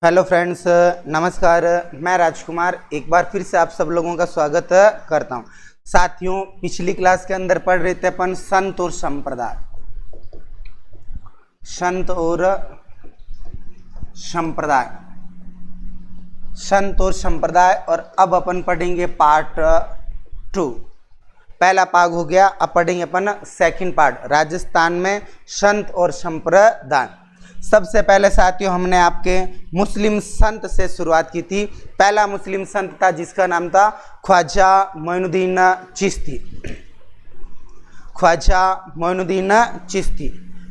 Hello friends, नमस्कार। मैं राजकुमार एक बार फिर से आप सब लोगों का स्वागत करता हूं। साथियों, पिछली क्लास के अंदर पढ़ रहे थे अपन संत और संप्रदाय, संत और संप्रदाय, संत और संप्रदाय। और अब अपन पढ़ेंगे पार्ट 2। पहला पाग हो गया, अब पढ़ेंगे अपन सेकंड पार्ट, राजस्थान में संत और संप्रदाय। सबसे पहले साथियों हमने आपके मुस्लिम संत से शुरुआत की थी। पहला मुस्लिम संत था जिसका नाम था ख्वाजा मोइनुद्दीन चिश्ती। ख्वाजा मोइनुद्दीन चिश्ती,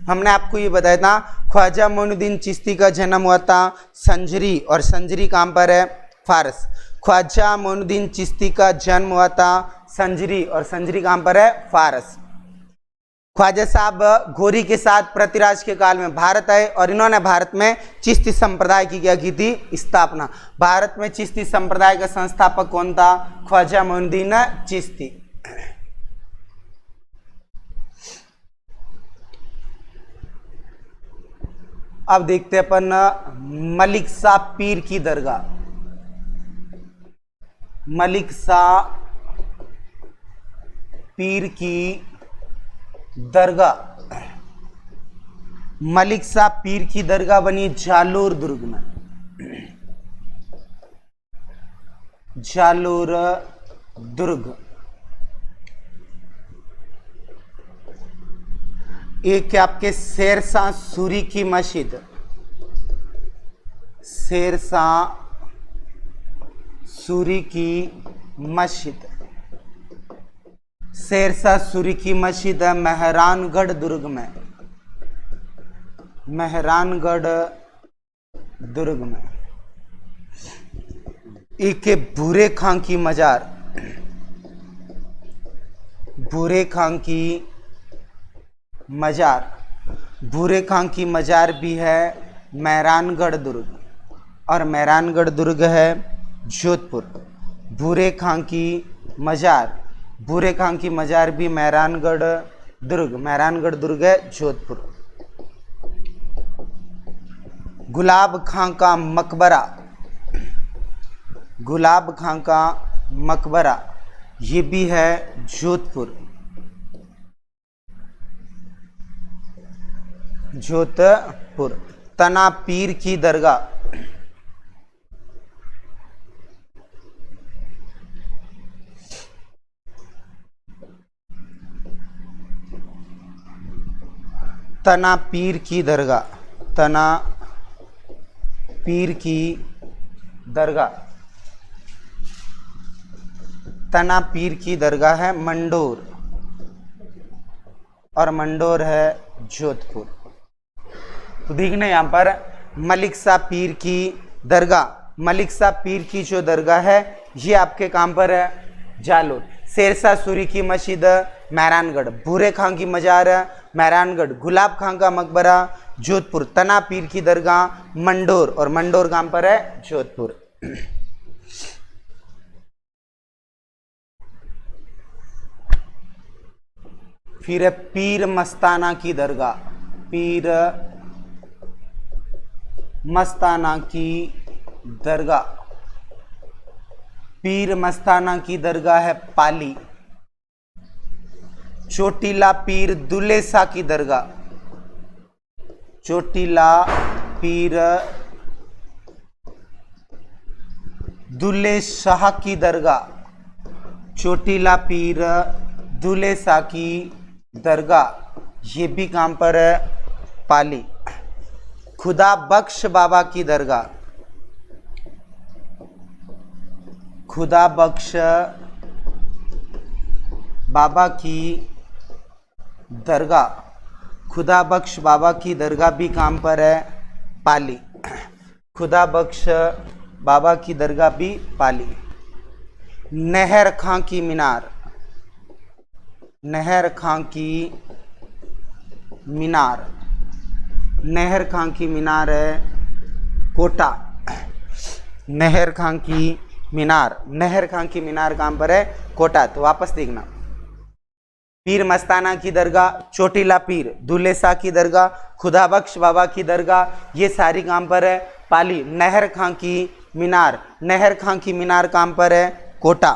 हमने आपको ये बताया था ख्वाजा मोइनुद्दीन चिश्ती का जन्म हुआ था संजरी, और संजरी कहाँ पर है? फारस। ख्वाजा मोइनुद्दीन चिश्ती का जन्म हुआ था संजरी, और संजरी कहाँ पर है? फारस। ख्वाजा साहब घोरी के साथ पृथ्वीराज के काल में भारत आए और इन्होंने भारत में चिश्ती संप्रदाय की क्या की थी? स्थापना। भारत में चिश्ती संप्रदाय का संस्थापक कौन था? ख्वाजा मोइनुद्दीन चिश्ती। अब देखते हैं अपन मलिक शाह पीर की दरगाह। मलिक शाह पीर की दरगाह। मलिक शाह पीर की दरगाह बनी जालोर दुर्ग में। जालोर दुर्ग। एक आपके शेरशाह सूरी की मस्जिद, शेरशाह सूरी की मस्जिद, शेरशाह सूरी की मस्जिद है मेहरानगढ़ दुर्ग में। मेहरानगढ़ दुर्ग में। एक भूरे खां की मजार, भूरे खां की मजार, भूरे खां की मजार भी है मेहरानगढ़ दुर्ग, और मेहरानगढ़ दुर्ग है जोधपुर। भूरे खां की मजार, भूरे खां की मजार भी मेहरानगढ़ दुर्ग, मेहरानगढ़ दुर्ग है जोधपुर। गुलाब खां का मकबरा, गुलाब खां का मकबरा ये भी है जोधपुर। जोधपुर। तना पीर की दरगाह, तना पीर की दरगाह, तना पीर की दरगाह, तना पीर की दरगाह है मंडोर, और मंडोर है जोधपुर। तो देखना यहाँ पर मलिक शाह पीर की दरगाह, मलिक शाह पीर की जो दरगाह है ये आपके कहाँ पर है? जालोर। शेरशाह सूरी की मस्जिद मेहरानगढ़, भूरे खां की मजार मेहरानगढ़, गुलाब खां का मकबरा जोधपुर, तना पीर की दरगाह मंडोर, और मंडोर कहाँ पर है? जोधपुर। फिर है पीर मस्ताना की दरगाह, पीर मस्ताना की दरगाह, पीर मस्ताना की दरगाह है पाली। चोटीला पीर दुल्ले शाह की दरगाह, चोटीला पीर दुल्ले शाह की दरगाह, चोटीला पीर दुल्ले शाह की दरगाह ये भी कहां पर है? पाली। खुदा बख्श बाबा की दरगाह, खुदा बख्श बाबा की दरगाह, खुदा बख्श बाबा की दरगाह भी कहां पर है? पाली। खुदा बख्श बाबा की दरगाह भी पाली। नहर खां की मीनार, नहर खां की मीनार, नहर खां की मीनार है कोटा। नहर खां की मीनार, नहर खां की मीनार कहाँ पर है? कोटा। तो वापस देखना, पीर मस्ताना की दरगाह, चोटीला पीर, दूल्हे शाह की दरगाह, खुदा बख्श बाबा की दरगाह, ये सारी कहाँ पर है? पाली। नहर खां की मीनार, नहर खां की मीनार कहाँ पर है? कोटा।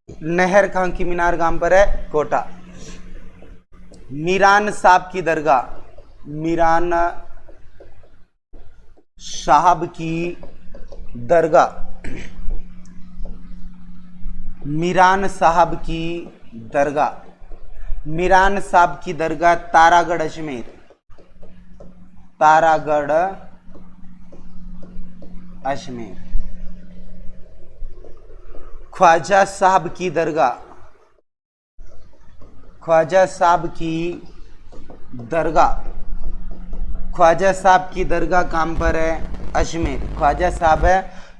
नहर खां की मीनार कहाँ पर है? कोटा। मीरान साहब की दरगाह, मीरान साहब की दरगाह, मीरान साहब की दरगाह, मीरान साहब की दरगाह तारागढ़ अजमेर, तारागढ़ अजमेर। ख्वाजा साहब की दरगाह, ख्वाजा साहब की दरगाह, ख्वाजा साहब की दरगाह कहाँ पर है? अजमेर। ख्वाजा साहब है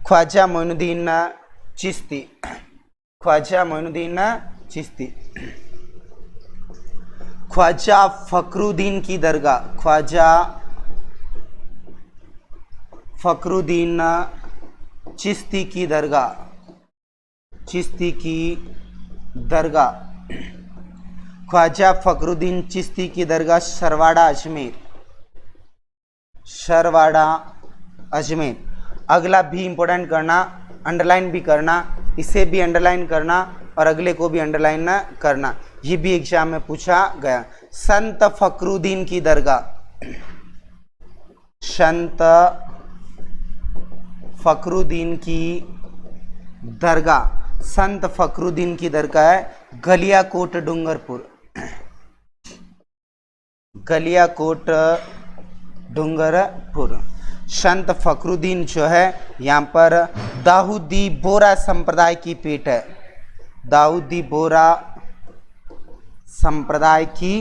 ख्वाजा मोइनुद्दीन चिश्ती, ख्वाजा मोइनुद्दीन चिश्ती। ख्वाजा फखरुद्दीन की दरगाह, ख्वाजा फखरुद्दीन चिश्ती की दरगाह, चिश्ती की दरगाह, ख्वाजा फखरुद्दीन चिश्ती की दरगाह सरवाड़ा अजमेर, सरवाड़ा अजमेर। अगला भी इंपॉर्टेंट करना, अंडरलाइन भी करना, इसे भी अंडरलाइन करना और अगले को भी अंडरलाइन करना, ये भी एग्जाम में पूछा गया। संत फखरुद्दीन की दरगाह, संत फखरुद्दीन की दरगाह, संत फखरुद्दीन की दरगाह है गलियाकोट डूंगरपुर, गलियाकोट डूंगरपुर। संत फखरुद्दीन जो है यहाँ पर दाऊदी बोरा संप्रदाय की पीठ है, दाऊदी बोरा संप्रदाय की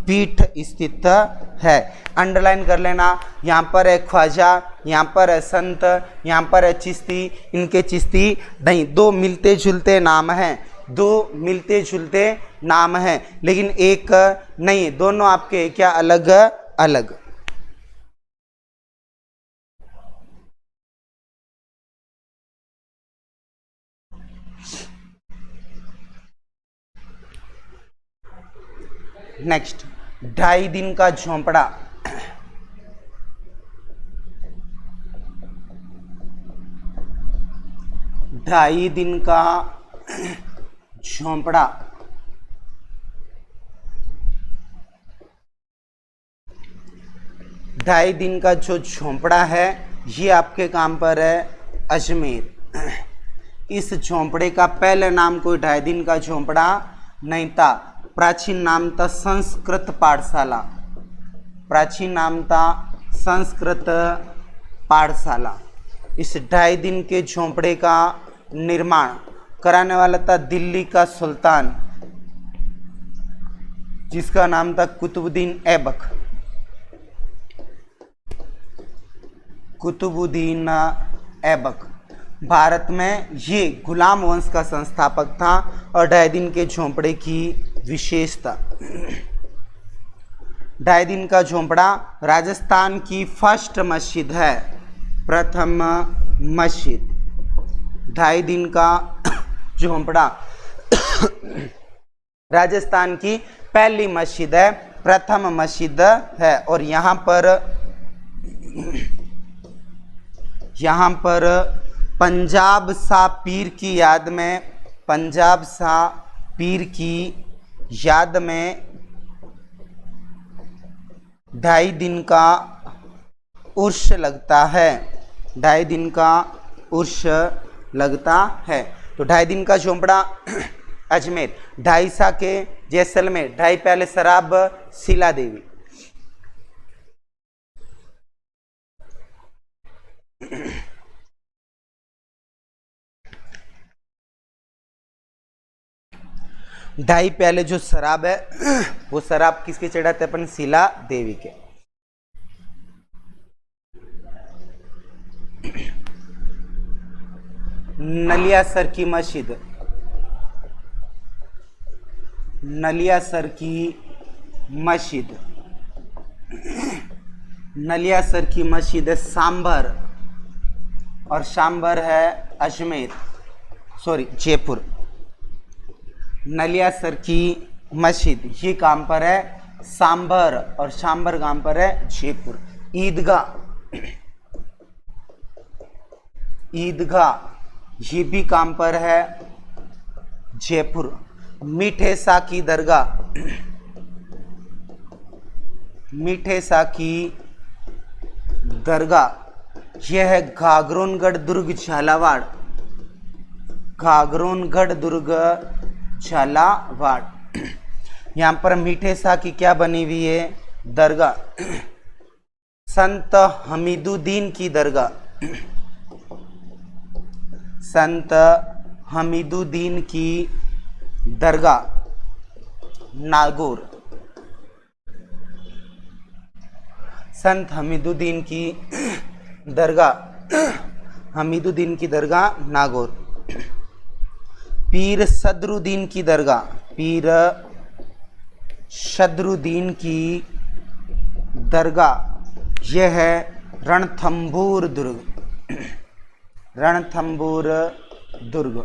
पीठ स्थित है। अंडरलाइन कर लेना, यहाँ पर है ख्वाजा, यहाँ पर है संत, यहाँ पर है चिश्ती, इनके चिश्ती नहीं, दो मिलते जुलते नाम हैं, दो मिलते जुलते नाम हैं, लेकिन एक नहीं, दोनों आपके क्या अलग अलग। नेक्स्ट, 2.5 दिन का झोंपड़ा, ढाई दिन का झोंपड़ा, ढाई दिन का जो झोंपड़ा है ये आपके काम पर है अजमेर। इस झोंपड़े का पहले नाम कोई 2.5 दिन का झोंपड़ा नहीं था, प्राचीन नाम था संस्कृत पाठशाला, प्राचीन नाम था संस्कृत पाठशाला। इस 2.5 दिन के झोंपड़े का निर्माण कराने वाला था दिल्ली का सुल्तान, जिसका नाम था कुतुबुद्दीन ऐबक, कुतुबुद्दीन ऐबक। भारत में ये गुलाम वंश का संस्थापक था और 2.5 दिन के झोंपड़े की विशेषता, 2.5 दिन का झोंपड़ा राजस्थान की फर्स्ट मस्जिद है, प्रथम मस्जिद। 2.5 दिन का झोंपड़ा राजस्थान की पहली मस्जिद है, प्रथम मस्जिद है। और यहाँ पर पंजाब शाह पीर की याद में, पंजाब शाह पीर की याद में 2.5 दिन का उर्स लगता है, 2.5 दिन का उर्स लगता है। तो 2.5 दिन का झोंपड़ा अजमेर, 2.5 शाह के जैसलमेर, 2.5 प्याले शराब शीला देवी। ढाई प्याले जो शराब है वो शराब किसके चढ़ाते अपन? शीला देवी के। नलियासर की मस्जिद, नलियासर की मस्जिद, नलियासर की मस्जिद है सांभर, और सांभर है अजमेर, सॉरी जयपुर। नलियासर की मस्जिद ये कहाँ पर है? सांभर, और सांभर कहाँ पर है? जयपुर। ईदगाह, ईदगाह ये भी कहाँ पर है? जयपुर। मीठे सा की दरगाह, मीठे सा की दरगाह यह है घाघरोनगढ़ दुर्ग झालावाड़, घाघरोनगढ़ दुर्ग झालावाड़। यहाँ पर मीठे सा की क्या बनी हुई है? दरगाह। संत हमीदुद्दीन की दरगाह, संत हमीदुद्दीन की दरगाह नागौर। संत हमीदुद्दीन की दरगाह, हमीदुद्दीन की दरगाह नागौर। पीर सदरुद्दीन की दरगाह, पीर सदरुद्दीन की दरगाह यह है रणथंभौर दुर्ग, रणथंभौर दुर्ग।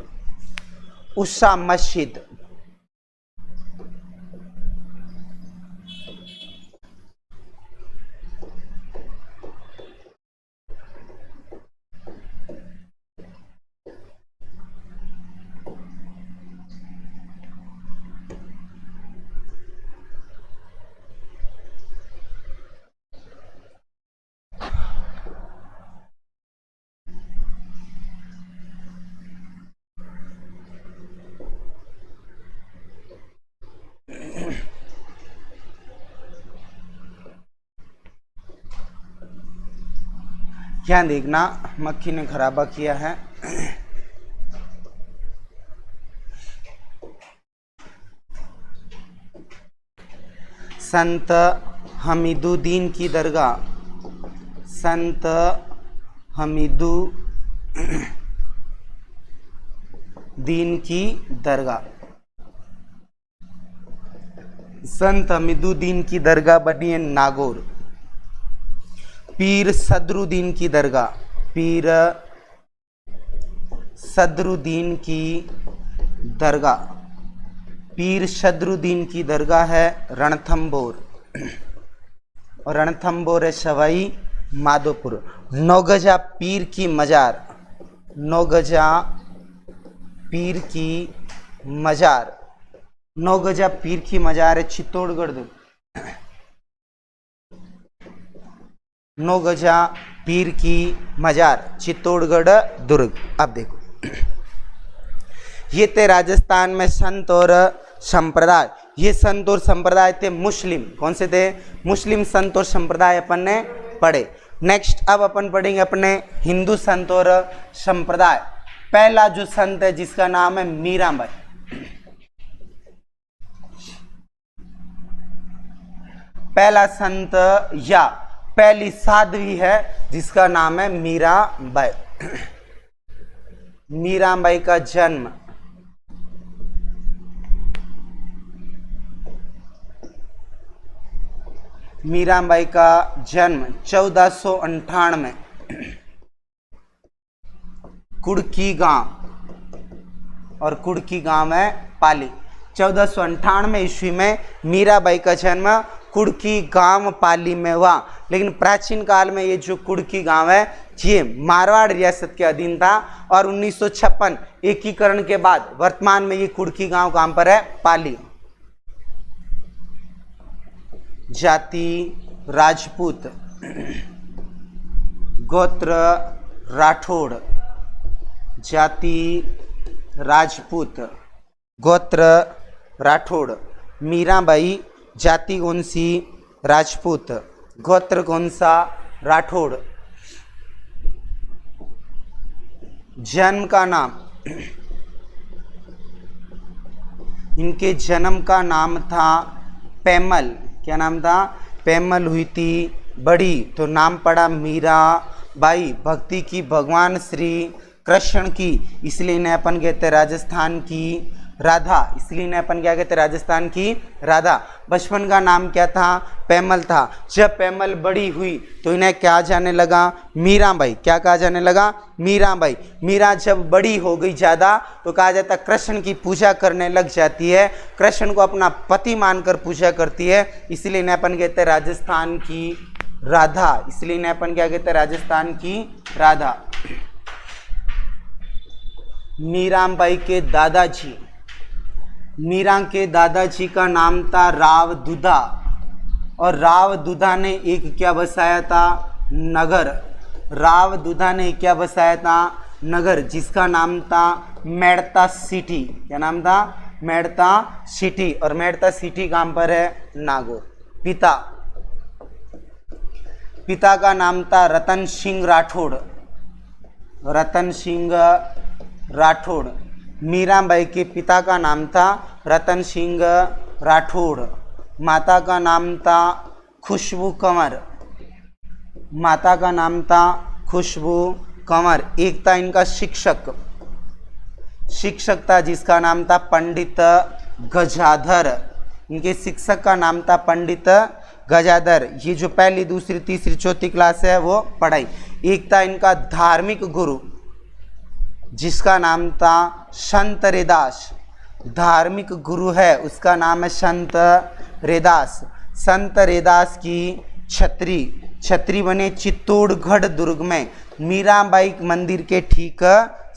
उषा मस्जिद, ध्यान देखना मक्खी ने खराबा किया है। संत हमीदुद्दीन की दरगाह, संत हमीदुद्दीन की दरगाह, संत हमीदुद्दीन की दरगाह बनी है नागौर। पीर सदरुद्दीन की दरगाह, पीर सदरुद्दीन की दरगाह, पीर सदरुद्दीन की दरगाह है रणथंभौर, और रणथंभौर है सवाई माधोपुर। नौगजा पीर की मजार, नौगजा पीर की मजार, नौगजा पीर की मजार है चित्तौड़गढ़ दुर्ग। नौगजा पीर की मजार चित्तौड़गढ़ दुर्ग। अब देखो ये थे राजस्थान में संत और संप्रदाय। ये संत और संप्रदाय थे मुस्लिम। कौन से थे? मुस्लिम संत और संप्रदाय अपन ने पढ़े। नेक्स्ट अब अपन पढ़ेंगे अपने हिंदू संत और संप्रदाय। पहला जो संत है जिसका नाम है मीराबाई। पहला संत या पहली साध्वी है जिसका नाम है मीराबाई। मीराबाई का जन्म मीराबाई का जन्म 1498 कुड़की गांव, और कुड़की गांव है पाली। 1498 ईस्वी में मीराबाई का जन्म कुड़की गांव पाली में हुआ। लेकिन प्राचीन काल में ये जो कुड़की गांव है ये मारवाड़ रियासत के अधीन था, और 1956 एकीकरण के बाद वर्तमान में ये कुड़की गांव कहां पर है? पाली। जाति राजपूत, गोत्र राठौड़, जाति राजपूत, गोत्र राठौड़। मीराबाई जाति कौन सी? राजपूत, गोत्र कौन सा? राठौड़। जन्म का नाम, इनके जन्म का नाम था पैमल। क्या नाम था? पैमल हुई थी बड़ी तो नाम पड़ा मीराबाई। भक्ति की भगवान श्री कृष्ण की, इसलिए इन्हें अपन कहते हैं राजस्थान की राधा, इसलिए इन्हें अपन क्या कहते हैं, राजस्थान की राधा। बचपन का नाम क्या था, पैमल था। जब पैमल बड़ी हुई तो इन्हें क्या जाने लगा, मीराबाई। क्या कहा जाने लगा, मीराबाई। मीरा जब बड़ी हो गई ज़्यादा तो कहा जाता है कृष्ण की पूजा करने लग जाती है, कृष्ण को अपना पति मानकर पूजा करती है, इसलिए इन्हें अपन कहते हैं राजस्थान की राधा। इसलिए इन्हें अपन क्या कहते हैं, राजस्थान की राधा। मीराबाई के दादाजी, मीरा के दादाजी का नाम था राव दुधा, और राव दुधा ने एक क्या बसाया था, नगर। राव दुधा ने क्या बसाया था, नगर, जिसका नाम था मेड़ता सिटी। क्या नाम था, मेड़ता सिटी। और मेड़ता सिटी कहाँ पर है, नागौर। पिता, पिता का नाम था रतन सिंह राठौड़, रतन सिंह राठौड़। मीराबाई के पिता का नाम था रतन सिंह राठौड़। माता का नाम था खुशबू कंवर, माता का नाम था खुशबू कंवर। एक था इनका शिक्षक, शिक्षक था जिसका नाम था पंडित गजाधर। इनके शिक्षक का नाम था पंडित गजाधर। ये जो पहली, दूसरी, तीसरी, चौथी क्लास है वो पढ़ाई। एक था इनका धार्मिक गुरु जिसका नाम था संत रैदास। धार्मिक गुरु है उसका नाम है संत रैदास। संत रैदास की छतरी, छतरी बने चित्तौड़गढ़ दुर्ग में, मीराबाई मंदिर के ठीक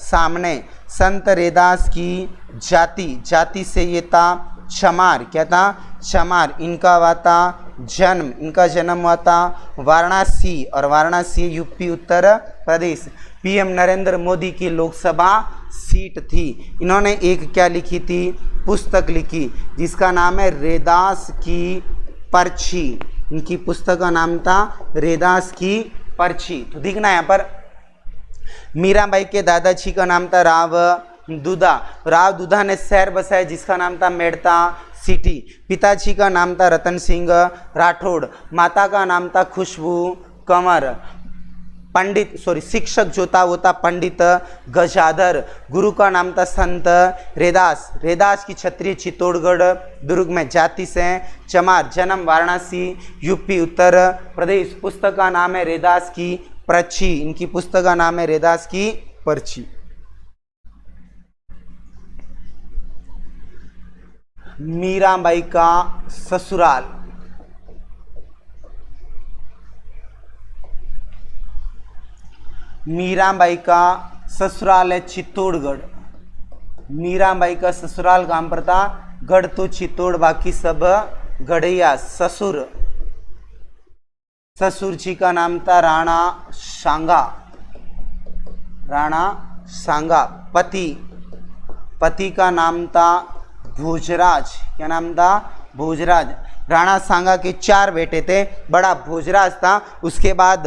सामने। संत रैदास की जाति, जाति से ये था चमार। क्या था, चमार। इनका हुआ था जन्म, इनका जन्म हुआ था वाराणसी, और वाराणसी यूपी उत्तर प्रदेश। पीएम नरेंद्र मोदी की लोकसभा सीट थी। इन्होंने एक क्या लिखी थी, पुस्तक लिखी जिसका नाम है रैदास की पर्ची। इनकी पुस्तक का नाम था रैदास की पर्ची। तो दिखना यहाँ पर, मीराबाई के दादाजी का नाम था राव दुधा। राव दुधा ने शहर बसाया जिसका नाम था मेड़ता सिटी। पिताजी का नाम था रतन सिंह राठौड़। माता का नाम था खुशबू कंवर। पंडित, शिक्षक जो था वो था पंडित गजाधर। गुरु का नाम था संत रैदास। रैदास की क्षत्रिय चित्तौड़गढ़ दुर्ग में, जाति से चमार, जन्म वाराणसी यूपी उत्तर प्रदेश। पुस्तक का नाम है रैदास की पर्ची। इनकी पुस्तक का नाम है रैदास की पर्ची। मीराबाई का ससुराल, मीराबाई का ससुराल है चित्तौड़गढ़। मीराबाई का ससुराल कहाँ पर था, गढ़ तो चित्तौड़, बाकी सब गढ़िया। ससुर, ससुर जी का नाम था राणा सांगा, राणा सांगा। पति, पति का नाम था भोजराज। क्या नाम था, भोजराज। राणा सांगा के 4 बेटे थे। बड़ा भोजराज था, उसके बाद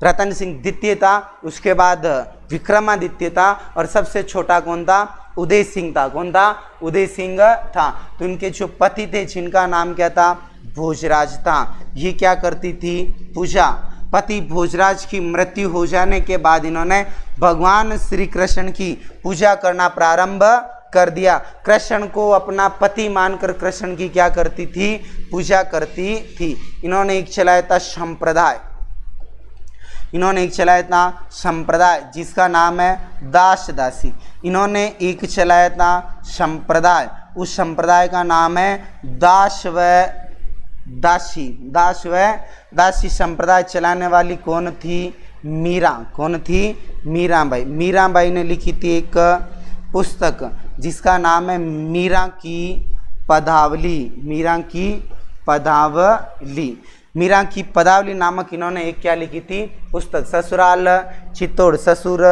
रतन सिंह द्वितीय था, उसके बाद विक्रमादित्य था, और सबसे छोटा कौन था, उदय सिंह था। कौन था, उदय सिंह था। तो इनके जो पति थे जिनका नाम क्या था, भोजराज था। ये क्या करती थी, पूजा। पति भोजराज की मृत्यु हो जाने के बाद इन्होंने भगवान श्री कृष्ण की पूजा करना प्रारंभ कर दिया। कृष्ण को अपना पति मानकर कृष्ण की क्या करती थी, पूजा करती थी। इन्होंने एक चलाया था संप्रदाय, इन्होंने एक चलाया था संप्रदाय जिसका नाम है दास दासी। इन्होंने एक चलाया था संप्रदाय, उस संप्रदाय का नाम है दास व दासी। दास व दासी संप्रदाय चलाने वाली कौन थी, मीरा। कौन थी, मीराबाई। मीराबाई ने लिखी थी एक पुस्तक जिसका नाम है मीरा की पदावली। मीरा की पदावली, मीरा की पदावली नामक इन्होंने एक क्या लिखी थी, पुस्तक। ससुराल चित्तौड़, ससुर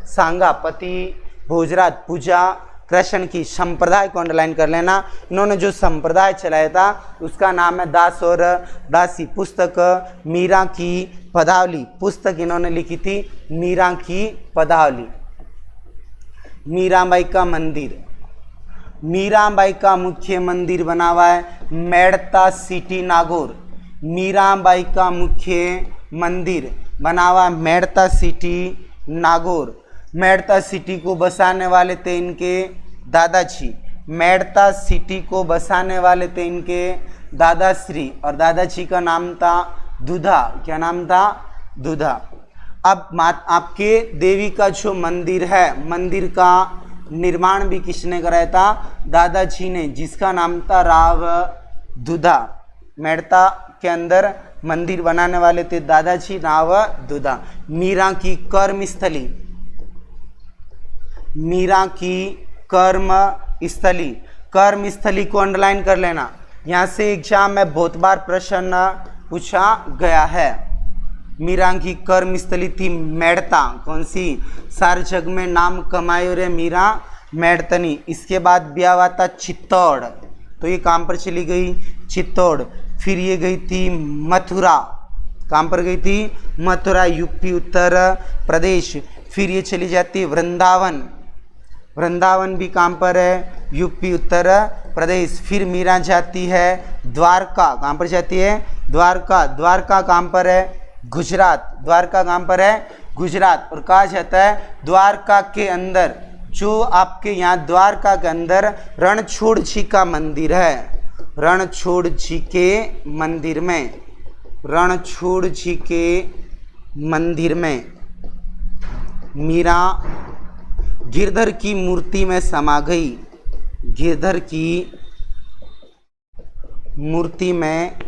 सांगा, पति भोजराज, पूजा कृष्ण की। संप्रदाय को अंडरलाइन कर लेना। इन्होंने जो संप्रदाय चलाया था उसका नाम है दास और दासी। पुस्तक मीरा की पदावली, पुस्तक इन्होंने लिखी थी मीरा की पदावली। मीराबाई का मंदिर, मीराबाई का मुख्य मंदिर बना हुआ है मेड़ता सिटी नागौर। मीराबाई का मुख्य मंदिर बना हुआ है मेड़ता सिटी नागौर। मेड़ता सिटी को बसाने वाले थे इनके दादाजी। मेड़ता सिटी को बसाने वाले थे इनके दादाश्री और दादाजी का नाम था दुधा। क्या नाम था? दुधा। अब आपके देवी का जो मंदिर है, मंदिर का निर्माण भी किसने कराया था? दादाजी ने, जिसका नाम था राव दुधा। मेड़ता के अंदर मंदिर बनाने वाले थे दादाजी राव दुधा। मीरा की कर्मस्थली, मीरा की कर्मस्थली, कर्मस्थली को अंडरलाइन कर लेना। यहाँ से एग्जाम में बहुत बार प्रश्न पूछा गया है। मीरा की कर्मस्थली थी मेड़ता। कौन सी? सारे जग में नाम कमायो रे मीरा मेड़तनी। इसके बाद ब्याह हुआ था चित्तौड़, तो ये कहाँ पर चली गई? चित्तौड़। फिर ये गई थी मथुरा। कहाँ पर गई थी? मथुरा, यूपी उत्तर प्रदेश। फिर ये चली जाती वृंदावन, वृंदावन भी कहाँ पर है? यूपी उत्तर प्रदेश। फिर मीरा जाती है द्वारका। कहाँ पर जाती है? द्वारका। द्वारका कहाँ पर है? गुजरात। द्वारका कहाँ पर है? गुजरात। और कहा जाता है द्वारका के अंदर, जो आपके यहाँ द्वारका के अंदर रणछोड़ जी का मंदिर है, रणछोड़ जी के मंदिर में, रणछोड़ जी के मंदिर में मीरा गिरधर की मूर्ति में समा गई, गिरधर की मूर्ति में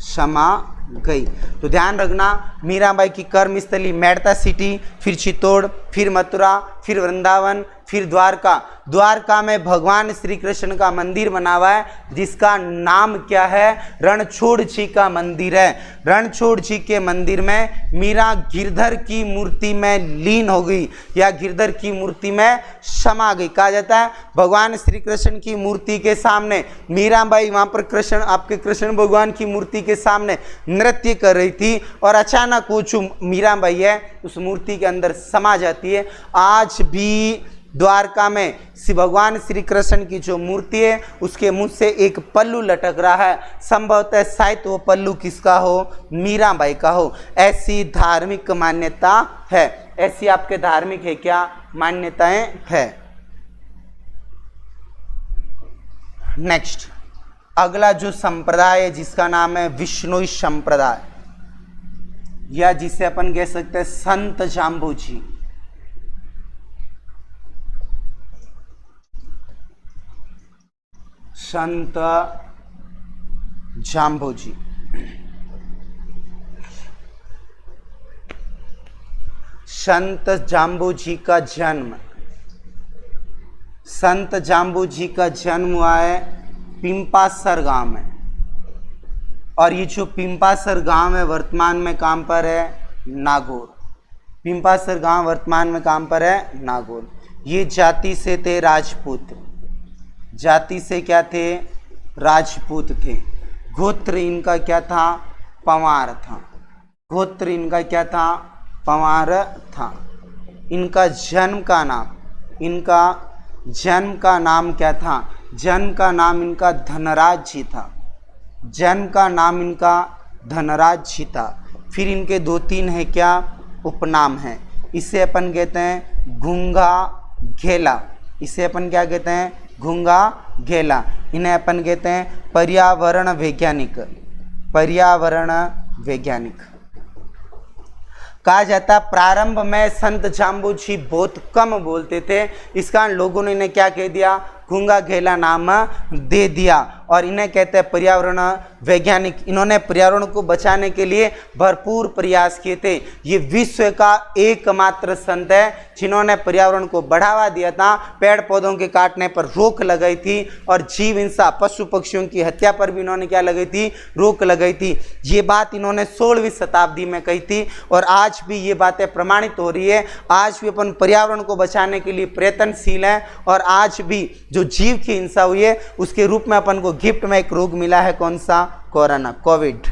समा गई। तो ध्यान रखना, मीराबाई की कर्मस्थली मेड़ता सिटी, फिर चित्तौड़, फिर मथुरा, फिर वृंदावन, फिर द्वारका। द्वारका में भगवान श्री कृष्ण का मंदिर बना हुआ है, जिसका नाम क्या है? रणछोड़ जी का मंदिर है। रणछोड़ जी के मंदिर में मीरा गिरधर की मूर्ति में लीन हो गई या गिरधर की मूर्ति में समा गई। कहा जाता है भगवान श्री कृष्ण की मूर्ति के सामने मीराबाई वहाँ पर कृष्ण, आपके कृष्ण भगवान की मूर्ति के सामने नृत्य कर रही थी, और अचानक वो जो मीराबाई है उस मूर्ति के अंदर समा जाती है। आज भी द्वारका में भगवान श्री कृष्ण की जो मूर्ति है उसके मुंह से एक पल्लू लटक रहा है। संभवतः शायद वो पल्लू किसका हो? मीराबाई का हो। ऐसी धार्मिक मान्यता है। ऐसी आपके धार्मिक है क्या मान्यताएं है? नेक्स्ट, अगला जो संप्रदाय है जिसका नाम है विष्णुई संप्रदाय, या जिसे अपन कह सकते हैं संत जाम्बूजी। संत जाम्बूजी। संत जाम्बूजी का जन्म, संत जाम्बूजी का जन्म हुआ है पिंपासर गांव में, और ये जो पिंपासर गांव है वर्तमान में कहाँ पर है? नागौर। पिंपासर गांव वर्तमान में कहाँ पर है? नागौर। ये जाति से थे राजपूत, जाति से क्या थे? राजपूत थे। गोत्र इनका क्या था? पंवार था। गोत्र इनका क्या था? पंवार था। इनका जन्म का नाम, इनका जन्म का नाम क्या था? जन्म का नाम इनका धनराज जी था। जन्म का नाम इनका धनराज जी था। फिर इनके दो तीन है क्या उपनाम है। इसे अपन कहते हैं गूंगा घेला। इसे अपन क्या कहते हैं? गूंगा घेला। इन्हें अपन कहते हैं पर्यावरण वैज्ञानिक। पर्यावरण वैज्ञानिक कहा जाता। प्रारंभ में संत जाम्बूजी बहुत कम बोलते थे, इस कारण लोगों ने इन्हें क्या कह दिया? गूंगा घेला नाम दे दिया, और इन्हें कहते हैं पर्यावरण वैज्ञानिक। इन्होंने पर्यावरण को बचाने के लिए भरपूर प्रयास किए थे। ये विश्व का एकमात्र संत है जिन्होंने पर्यावरण को बढ़ावा दिया था, पेड़ पौधों के काटने पर रोक लगाई थी, और जीव हिंसा पशु पक्षियों की हत्या पर भी इन्होंने क्या लगाई थी? रोक लगाई थी। ये बात इन्होंने 16वीं शताब्दी में कही थी, और आज भी ये बातें प्रमाणित हो रही है। आज भी अपन पर्यावरण को बचाने के लिए प्रयत्नशील हैं, और आज भी जो जीव की हिंसा हुई है उसके रूप में अपन को गिफ्ट में एक रोग मिला है। कौन सा? Corona, Covid.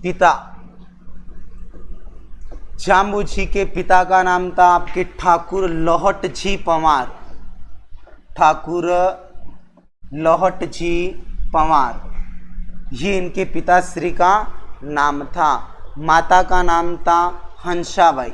पिता जाम्बूजी के पिता का नाम था आपके ठाकुर लोहट जी पंवार। ठाकुर लोहट जी पंवार, ये इनके पिताश्री का नाम था। माता का नाम था हंसाबाई।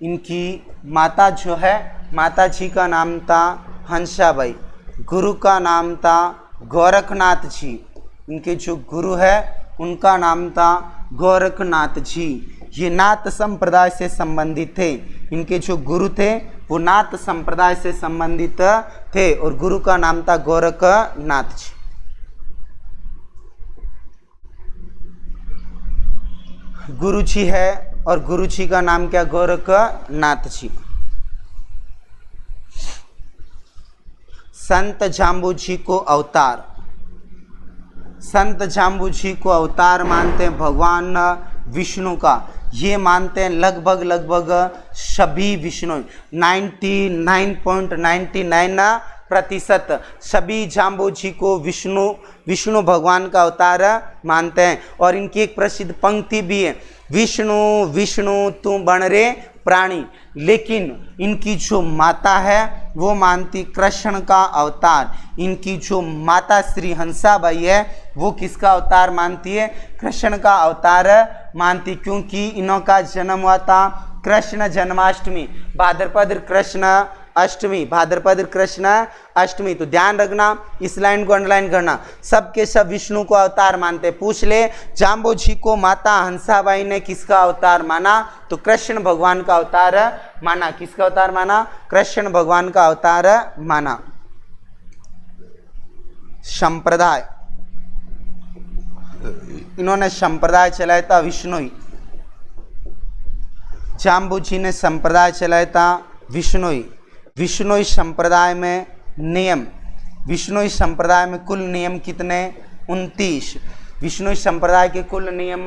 इनकी माता जो है, माता जी का नाम था हंसाबाई, गुरु का नाम था गोरखनाथ जी। इनके जो गुरु है उनका नाम था गोरखनाथ जी। ये नाथ संप्रदाय से संबंधित थे। इनके जो गुरु थे वो नाथ संप्रदाय से संबंधित थे और गुरु का नाम था गोरखनाथ जी। गुरु जी है और गुरु जी का नाम क्या, गोरखनाथ जी। संत जाम्बू जी को अवतार, संत जाम्बू जी को अवतार मानते हैं भगवान विष्णु का। ये मानते हैं लगभग सभी विष्णु 99.99% सभी जाम्बू जी को विष्णु भगवान का अवतार मानते हैं। और इनकी एक प्रसिद्ध पंक्ति भी है, विष्णु विष्णु तू बन रे प्राणी। लेकिन इनकी जो माता है वो मानती कृष्ण का अवतार। इनकी जो माता श्री हंसाबाई है वो किसका अवतार मानती है, कृष्ण का अवतार मानती, क्योंकि इन्हों का जन्म हुआ था कृष्ण जन्माष्टमी, भाद्रपद कृष्ण अष्टमी, भाद्रपद कृष्ण अष्टमी। तो ध्यान रखना, इस लाइन को अंडरलाइन करना, सब के सब विष्णु को अवतार मानते। पूछ ले जाम्बू जी को माता हंसाबाई ने किसका अवतार माना, तो कृष्ण भगवान का अवतार माना। किसका अवतार माना, कृष्ण भगवान का अवतार माना। संप्रदाय, इन्होंने संप्रदाय चलाया था विष्णुई। जाम्बू जी ने संप्रदाय चलाया था विष्णुई। विष्णुई संप्रदाय में नियम, विष्णुई संप्रदाय में कुल नियम कितने, 29। विष्णुई संप्रदाय के कुल नियम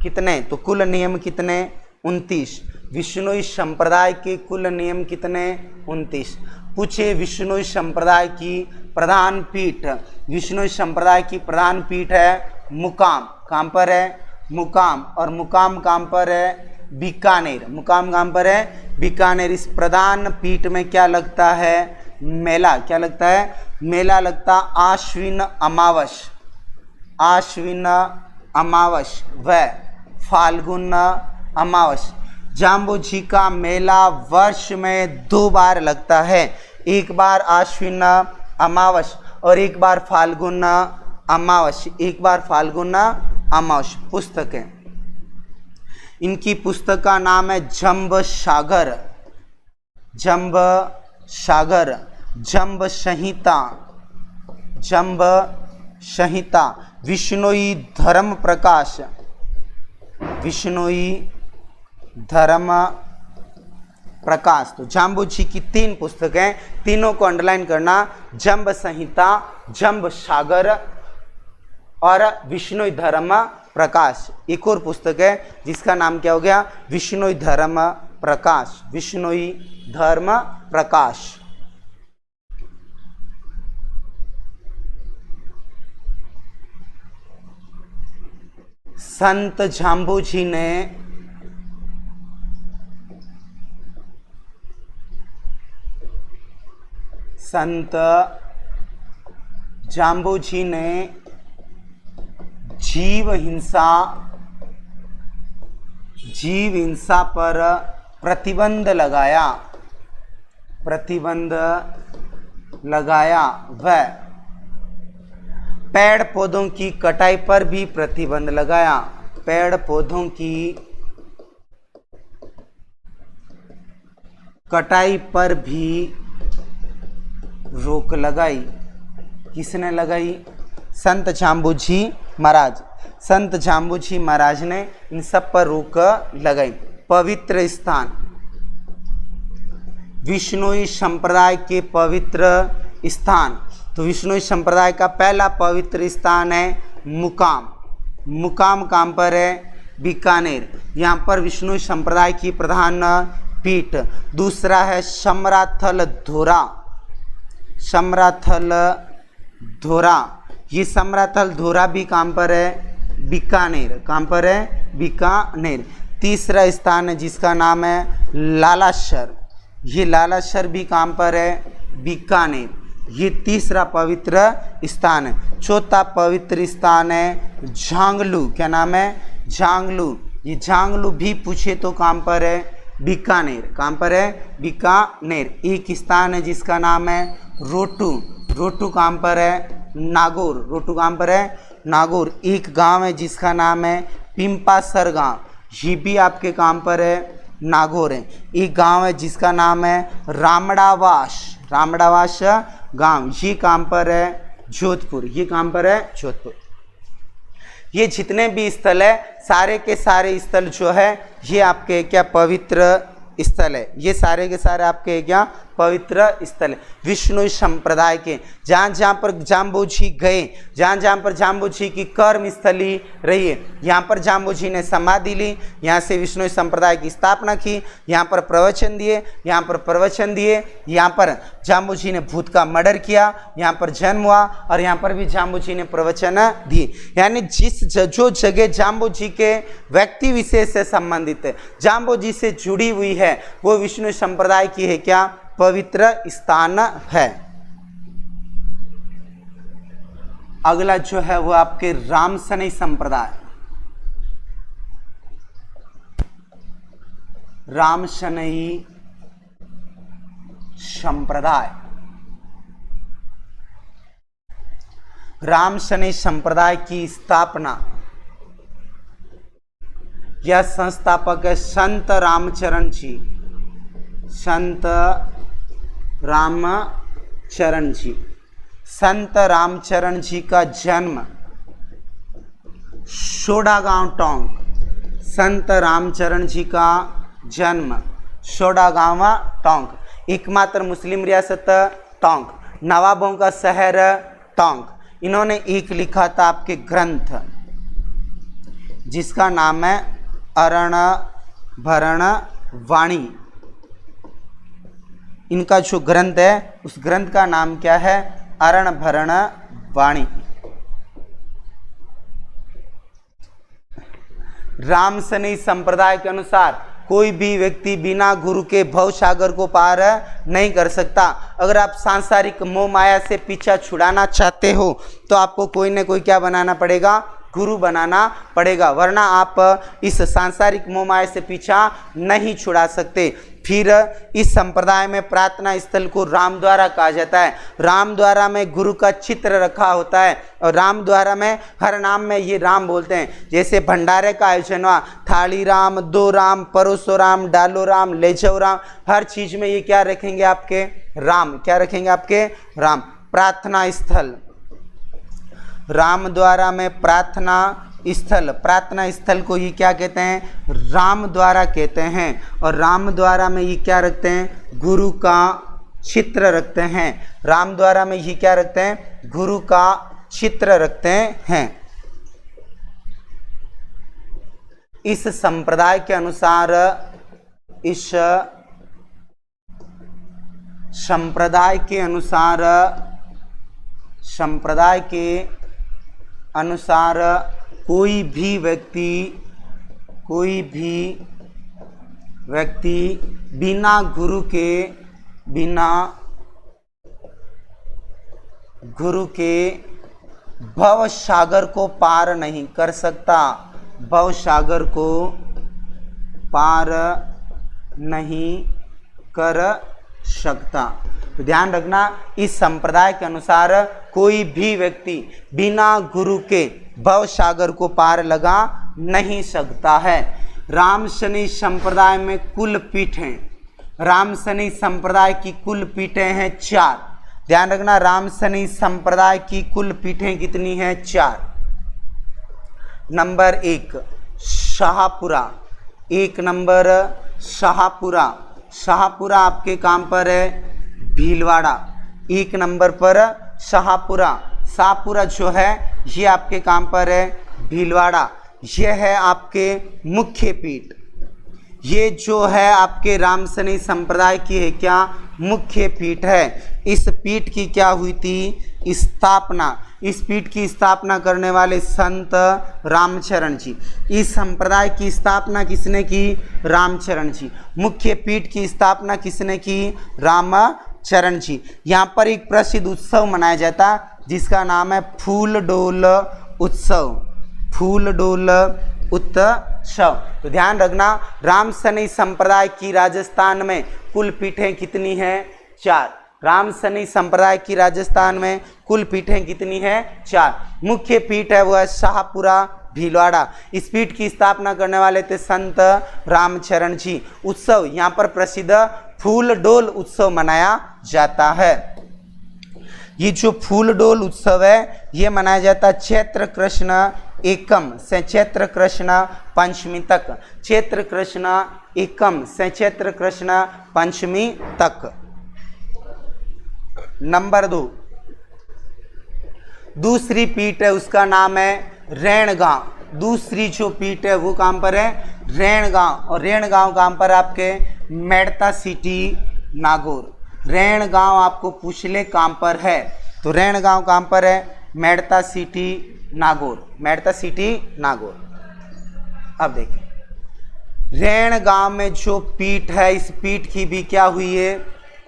कितने, तो कुल नियम कितने, 29। विष्णुई संप्रदाय के कुल नियम कितने, 29। पूछे विष्णुई संप्रदाय की प्रधान पीठ, विष्णुई संप्रदाय की प्रधान पीठ है मुकाम। कहाँ पर है, मुकाम। और मुकाम कहाँ पर है, बीकानेर। मुकाम कहाँ पर है, बीकानेर। इस प्रधान पीठ में क्या लगता है, मेला। क्या लगता है, मेला लगता आश्विन अमावस, आश्विन अमावस व फाल्गुन अमावस। जाम्बू जी का मेला वर्ष में 2 बार लगता है, एक बार आश्विन अमावस और एक बार फाल्गुन अमावस, एक बार फाल्गुन अमावस। पुस्तक है, इनकी पुस्तक का नाम है जंब सागर, जंब सागर, जंब संहिता, जंब संहिता। विष्णुई धर्म प्रकाश, विष्णुई धर्म प्रकाश। तो जाम्बू जी की 3 पुस्तकें, तीनों को अंडरलाइन करना, जंब संहिता, जंब सागर और विष्णुई धर्म प्रकाश। एक और पुस्तक है जिसका नाम क्या हो गया, विष्णुई धर्म प्रकाश, विष्णुई धर्म प्रकाश। संत जाम्बू जी ने संत जाम्बू जी ने जीव हिंसा पर प्रतिबंध लगाया, प्रतिबंध लगाया व पेड़ पौधों की कटाई पर भी प्रतिबंध लगाया, पेड़ पौधों की कटाई पर भी रोक लगाई। किसने लगाई, संत जाम्बू जी महाराज। संत जाम्बू जी महाराज ने इन सब पर रोक लगाई। पवित्र स्थान, विष्णुई संप्रदाय के पवित्र स्थान। तो विष्णुई संप्रदाय का पहला पवित्र स्थान है मुकाम। मुकाम कहाँ पर है, बीकानेर। यहाँ पर विष्णुई संप्रदाय की प्रधान पीठ। दूसरा है समराथल धोरा, समराथल धोरा। ये समराथल धोरा भी कहाँ पर है, बीकानेर। कहाँ पर है, बीकानेर। तीसरा स्थान है जिसका नाम है लालासर। ये लालासर भी कहाँ पर है, बीकानेर। ये तीसरा पवित्र स्थान है। चौथा पवित्र स्थान है झांगलू। क्या नाम है, झांगलू। ये झांगलू भी पूछे तो कहाँ पर है, बीकानेर। कहाँ पर है? बीकानेर। एक स्थान है जिसका नाम है रोटू। रोटू कहाँ पर है? नागौर। रोटू कहाँ पर है? नागौर। एक गांव है जिसका नाम है पिंपासर गांव, ये भी आपके कहाँ पर है? नागौर है। एक गांव है जिसका नाम है रामड़ावास। रामड़ावास गांव, ये कहाँ पर है? जोधपुर। ये कहाँ पर है? जोधपुर। ये जितने भी स्थल है सारे के सारे स्थल जो है ये आपके क्या पवित्र स्थल है। ये सारे के सारे आपके क्या पवित्र स्थल है विष्णु संप्रदाय के। जहाँ जहाँ पर जाम्बोजी गए, जहाँ जहाँ पर जाम्बोजी की कर्म स्थली रही है, यहाँ पर जाम्बोजी ने समाधि ली, यहाँ से विष्णु संप्रदाय की स्थापना की, यहाँ पर प्रवचन दिए, यहाँ पर प्रवचन दिए, यहाँ पर जाम्बोजी ने भूत का मर्डर किया, यहाँ पर जन्म हुआ और यहाँ पर भी जाम्बोजी ने प्रवचन दिए। यानी जो जगह जाम्बोजी के व्यक्ति विशेष से संबंधित है, जाम्बोजी से जुड़ी हुई है, वो विष्णु संप्रदाय की है क्या पवित्र स्थान है। अगला जो है वो आपके रामशनई संप्रदाय। रामशनई संप्रदाय। रामशनई संप्रदाय की स्थापना या संस्थापक है संत रामचरण जी। संत रामचरण जी। संत रामचरण जी का जन्म सोडागांव टोंक। संत रामचरण जी का जन्म सोडागांव टोंक, एकमात्र मुस्लिम रियासत टोंक, नवाबों का शहर टोंक। इन्होंने एक लिखा था आपके ग्रंथ जिसका नाम है अरण भरण वाणी। इनका जो ग्रंथ है उस ग्रंथ का नाम क्या है? अरण भरण वाणी। रामशनई संप्रदाय के अनुसार कोई भी व्यक्ति बिना गुरु के भव सागर को पार नहीं कर सकता। अगर आप सांसारिक मोह माया से पीछा छुड़ाना चाहते हो तो आपको कोई न कोई क्या बनाना पड़ेगा? गुरु बनाना पड़ेगा, वरना आप इस सांसारिक मोह माया से पीछा नहीं छुड़ा सकते। फिर इस संप्रदाय में प्रार्थना स्थल को राम द्वारा कहा जाता है। राम द्वारा में गुरु का चित्र रखा होता है और राम द्वारा में हर नाम में ये राम बोलते हैं। जैसे भंडारे का आयोजन हुआ, थाली राम, दो राम, परोसो राम, डालो राम, ले जाओ राम, हर चीज में ये क्या रखेंगे आपके? राम। क्या रखेंगे आपके? राम। प्रार्थना स्थल, राम द्वारा में प्रार्थना स्थल, प्रार्थना स्थल को ये क्या कहते हैं? राम द्वारा कहते हैं। और राम द्वारा में ये क्या रखते हैं? गुरु का चित्र रखते हैं। राम द्वारा में ये क्या रखते हैं? गुरु का चित्र रखते हैं। इस संप्रदाय के अनुसार, इस संप्रदाय के अनुसार, संप्रदाय के अनुसार कोई भी व्यक्ति बिना गुरु के भव सागर को पार नहीं कर सकता। भव सागर को पार नहीं कर सकता। तो ध्यान रखना, इस संप्रदाय के अनुसार कोई भी व्यक्ति बिना गुरु के भव सागर को पार लगा नहीं सकता है। रामशनई संप्रदाय में कुल पीठें, रामशनई संप्रदाय की कुल पीठें हैं 4। ध्यान रखना, रामशनई संप्रदाय की कुल पीठें कितनी हैं? 4। नंबर 1 शाहपुरा। 1 नंबर शाहपुरा। शाहपुरा आपके काम पर है भीलवाड़ा। 1 नंबर पर शाहपुरा। शाहपुरा जो है ये आपके काम पर है भीलवाड़ा। यह है आपके मुख्य पीठ। ये जो है आपके रामशनई संप्रदाय की है क्या? मुख्य पीठ है। इस पीठ की क्या हुई थी? स्थापना। इस पीठ की स्थापना करने वाले संत रामचरण जी। इस संप्रदाय की स्थापना किसने की? रामचरण जी। मुख्य पीठ की स्थापना किसने की? रामचरण जी। यहाँ पर एक प्रसिद्ध उत्सव मनाया जाता जिसका नाम है फूल डोल उत्सव। फूल डोल उत्सव। तो ध्यान रखना, रामसनई संप्रदाय की राजस्थान में कुल पीठें कितनी हैं? 4। रामसनई संप्रदाय की राजस्थान में कुल पीठें कितनी हैं? 4। मुख्य पीठ है वो है शाहपुरा भीलवाड़ा। इस पीठ की स्थापना करने वाले थे संत रामचरण जी। उत्सव यहाँ पर प्रसिद्ध फूल डोल उत्सव मनाया जाता है। ये जो फूल डोल उत्सव है ये मनाया जाता है चैत्र कृष्ण एकम से चैत्र कृष्ण पंचमी तक। चैत्र कृष्ण एकम से चैत्र कृष्ण पंचमी तक। नंबर 2, दूसरी पीठ है उसका नाम है रैणगांव। दूसरी जो पीठ है वो कहाँ पर है? रैणगांव। और रैणगांव कहाँ पर? आपके मेड़ता सिटी नागौर। रैणगांव आपको पूछ ले कहाँ पर है, तो रैणगांव कहाँ पर है? मेड़ता सिटी नागौर। मेड़ता सिटी नागौर। अब देखिए रैणगांव में जो पीठ है इस पीठ की भी क्या हुई है?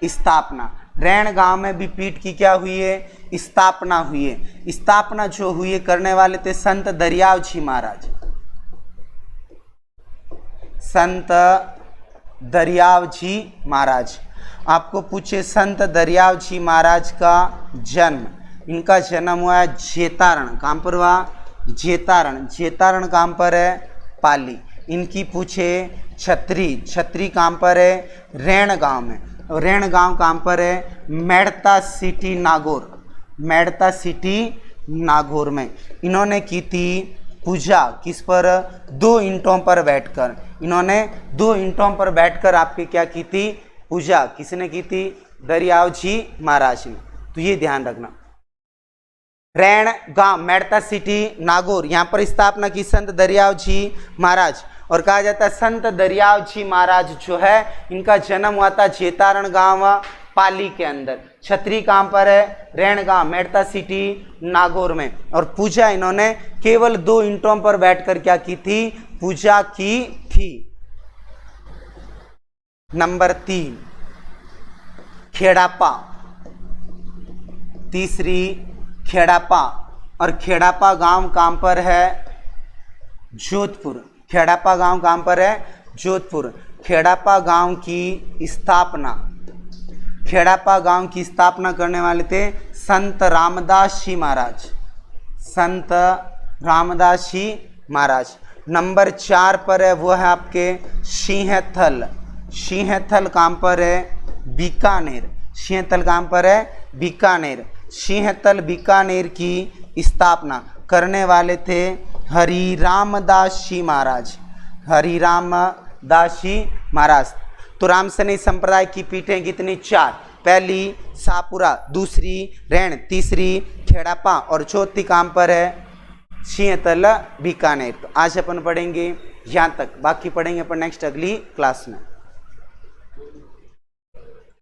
स्थापना। रैणगांव में भी पीठ की क्या हुई है? स्थापना हुई है। स्थापना जो हुई है करने वाले थे संत दरियाव जी महाराज। संत दरियाव जी महाराज। आपको पूछे संत दरियाव जी महाराज का जन्म, इनका जन्म हुआ है जेतारण। कहाँ पर हुआ? जेतारण। जेतारण कहाँ पर है? पाली। इनकी पूछे छत्री। छत्री कहाँ पर है? रैणगांव में। और रैणगांव कहाँ पर है? मेड़ता सिटी नागौर। मेड़ता सिटी नागौर में इन्होंने की थी पूजा। किस पर? 2 ईंटों पर बैठकर। इन्होंने 2 ईंटों पर बैठकर आपकी क्या की थी? पूजा। किसने की थी? दरियाव जी महाराज ने। तो ये ध्यान रखना। रैणगांव मेड़ता सिटी नागौर, यहाँ पर स्थापना की संत दरियाव जी महाराज। और कहा जाता है संत दरियाव जी महाराज जो है इनका जन्म हुआ था जेतारण गांव पाली के अंदर। छत्री कहाँ पर है? रैणगांव मेड़ता सिटी नागौर में। और पूजा इन्होंने केवल 2 ईंटों पर बैठकर क्या की थी? पूजा की थी। नंबर 3 खेड़ापा। तीसरी खेड़ापा। और खेड़ापा गांव कहाँ पर है? जोधपुर। खेड़ापा गांव कहाँ पर है? जोधपुर। खेड़ापा गांव की स्थापना, खेड़ापा गांव की स्थापना करने वाले थे संत रामदास जी महाराज। संत रामदास जी महाराज। नंबर 4 पर है वो है आपके सिंहथल। सिंहथल कहाँ पर है? बीकानेर। सिंहथल कहाँ पर है? बीकानेर। सिंहथल बीकानेर की स्थापना करने वाले थे हरि रामदास जी महाराज। हरि रामदास जी महाराज। तो रामसनई संप्रदाय की पीठें कितनी? 4। पहली शाहपुरा, दूसरी रैण, तीसरी खेड़ापा और चौथी कहाँ पर है? सिंहथल बीकानेर। तो आज अपन पढ़ेंगे यहाँ तक, बाकी पढ़ेंगे अपन नेक्स्ट अगली क्लास में।